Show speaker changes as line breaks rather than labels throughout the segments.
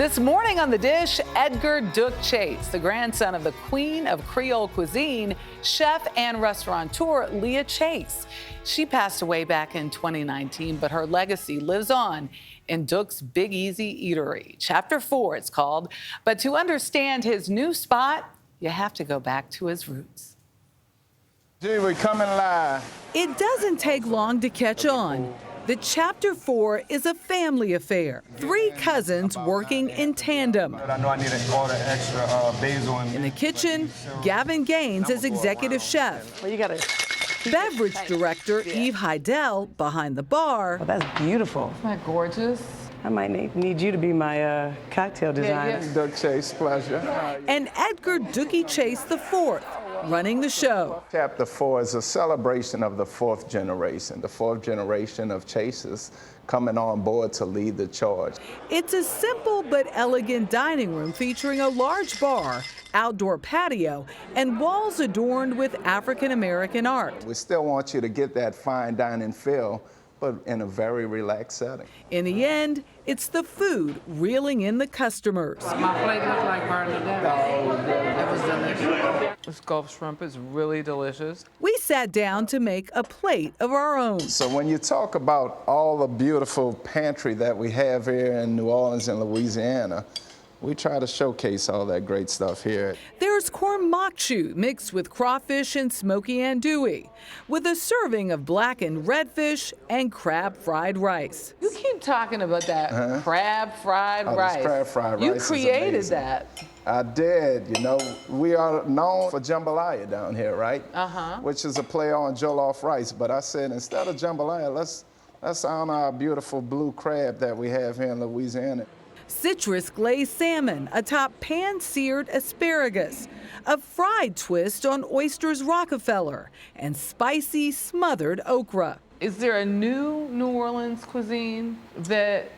This morning on the dish, Edgar Dook Chase, the grandson of the queen of Creole Cuisine, chef and restaurateur Leah Chase. She passed away back in 2019, but her legacy lives on in Dook's Big Easy Eatery. Chapter 4, it's called. But to understand his new spot, you have to go back to his roots.
Gee, we're coming live.
It doesn't take long to catch on. The Chapter 4 is a family affair. 3 cousins working in tandem.
I know I need to order extra basil.
In the kitchen, Gavin Gaines is executive chef.
Well, you got to.
Beverage director Eve Heidel behind the bar.
Oh, that's beautiful.
Isn't that gorgeous?
I might need you to be my cocktail designer.
Dook Chase, pleasure.
And Edgar Dookie Chase IV, running the show.
Chapter 4 is a celebration of the 4th generation, the 4th generation of Chases coming on board to lead the charge.
It's a simple but elegant dining room featuring a large bar, outdoor patio, and walls adorned with African-American art.
We still want you to get that fine dining feel, but in a very relaxed setting.
In the end, it's the food reeling in the customers.
My plate looked like part of the dinner. It was delicious.
This Gulf shrimp is really delicious.
We sat down to make a plate of our own.
So when you talk about all the beautiful pantry that we have here in New Orleans and Louisiana, we try to showcase all that great stuff here.
There's corn makchu mixed with crawfish and smoky andouille, with a serving of blackened redfish and crab fried rice.
You keep talking about that crab fried rice.
Crab fried
you
rice is
created
amazing.
that.
I did. You know, we are known for jambalaya down here, right? Which is a play on jollof rice. But I said, instead of jambalaya, let's honor our beautiful blue crab that we have here in Louisiana.
Citrus glazed salmon atop pan-seared asparagus, a fried twist on oysters Rockefeller, and spicy smothered okra.
Is there a new New Orleans cuisine that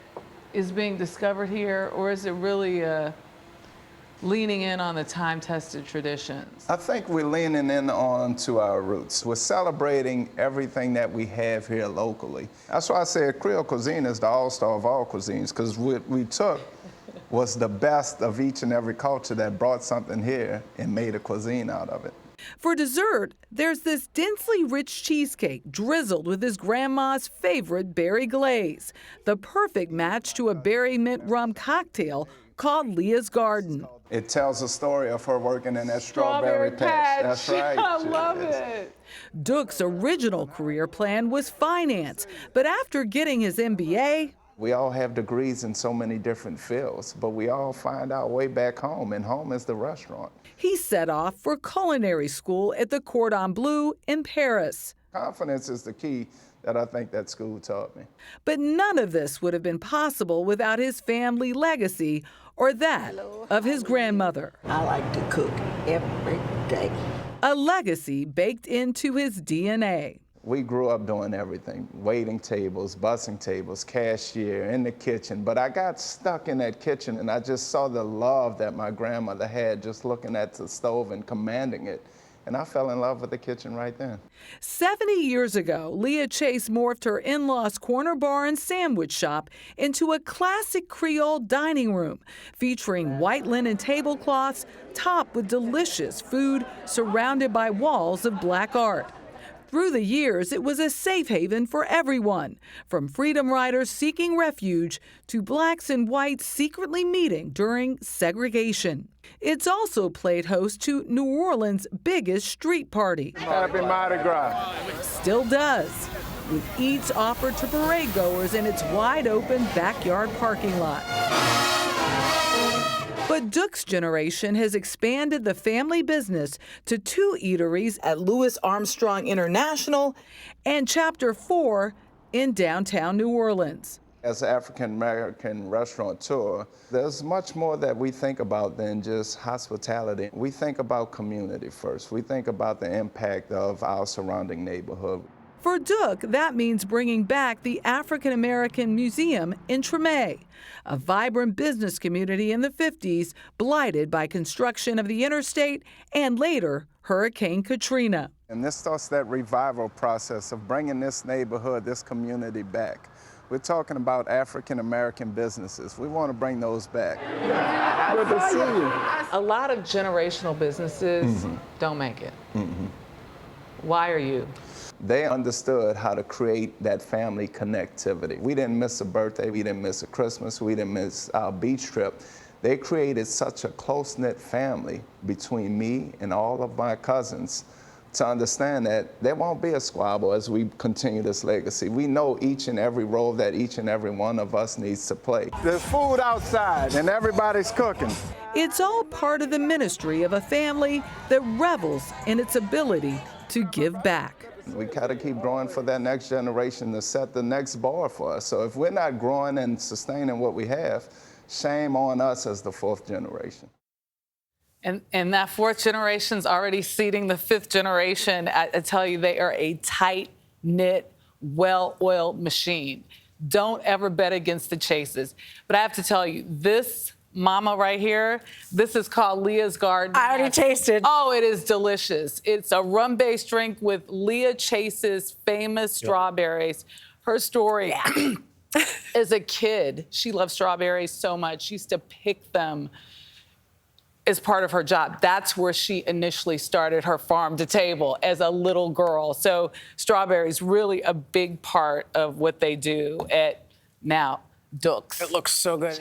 is being discovered here, or is it really leaning in on the time-tested traditions?
I think we're leaning in on to our roots. We're celebrating everything that we have here locally. That's why I say Creole Cuisine is the all-star of all cuisines, because what we took was the best of each and every culture that brought something here and made a cuisine out of it.
For dessert, there's this densely rich cheesecake drizzled with his grandma's favorite berry glaze, the perfect match to a berry mint rum cocktail called Leah's Garden.
It tells a story of her working in that strawberry patch. That's right.
I love it.
Dook's original career plan was finance, but after getting his MBA,
we all have degrees in so many different fields, but we all find our way back home, and home is the restaurant.
he set off for culinary school at the Cordon Bleu in Paris.
Confidence is the key that I think that school taught me.
But none of this would have been possible without his family legacy or that of his grandmother.
I like to cook every day.
A legacy baked into his DNA.
We grew up doing everything, waiting tables, bussing tables, cashier, in the kitchen. But I got stuck in that kitchen and I just saw the love that my grandmother had just looking at the stove and commanding it. And I fell in love with the kitchen right then.
70 years ago, Leah Chase morphed her in-laws' corner bar and sandwich shop into a classic Creole dining room, featuring white linen tablecloths topped with delicious food surrounded by walls of black art. Through the years, it was a safe haven for everyone, from freedom riders seeking refuge to blacks and whites secretly meeting during segregation. It's also played host to New Orleans' biggest street party.
Happy Mardi Gras.
Still does, with eats offered to parade goers in its wide-open backyard parking lot. But Dook's generation has expanded the family business to 2 eateries at Louis Armstrong International and Chapter 4 in downtown New Orleans.
As an African-American restaurateur, there's much more that we think about than just hospitality. We think about community first. We think about the impact of our surrounding neighborhood.
For Dook, that means bringing back the African American Museum in Treme, a vibrant business community in the 50s, blighted by construction of the interstate and later Hurricane Katrina.
And this starts that revival process of bringing this neighborhood, this community back. We're talking about African-American businesses. We want to bring those back. Good to see you.
A lot of generational businesses don't make it. Why are you?
They understood how to create that family connectivity. We didn't miss a birthday, we didn't miss a Christmas, we didn't miss our beach trip. They created such a close-knit family between me and all of my cousins to understand that there won't be a squabble as we continue this legacy. We know each and every role that each and every one of us needs to play. There's food outside and everybody's cooking.
It's all part of the ministry of a family that revels in its ability to give back.
We gotta keep growing for that next generation to set the next bar for us. So if we're not growing and sustaining what we have, shame on us as the fourth generation.
And that fourth generation's already seeding the fifth generation. I tell you, they are a tight-knit, well-oiled machine. Don't ever bet against the Chases. But I have to tell you, this mama right here, this is called Leah's Garden.
I already tasted.
Oh, it is delicious. It's a rum-based drink with Leah Chase's famous strawberries. Her story, as a kid, she loved strawberries so much. She used to pick them as part of her job. That's where she initially started her farm to table as a little girl. So strawberries really a big part of what they do at now Dook's.
It looks so good.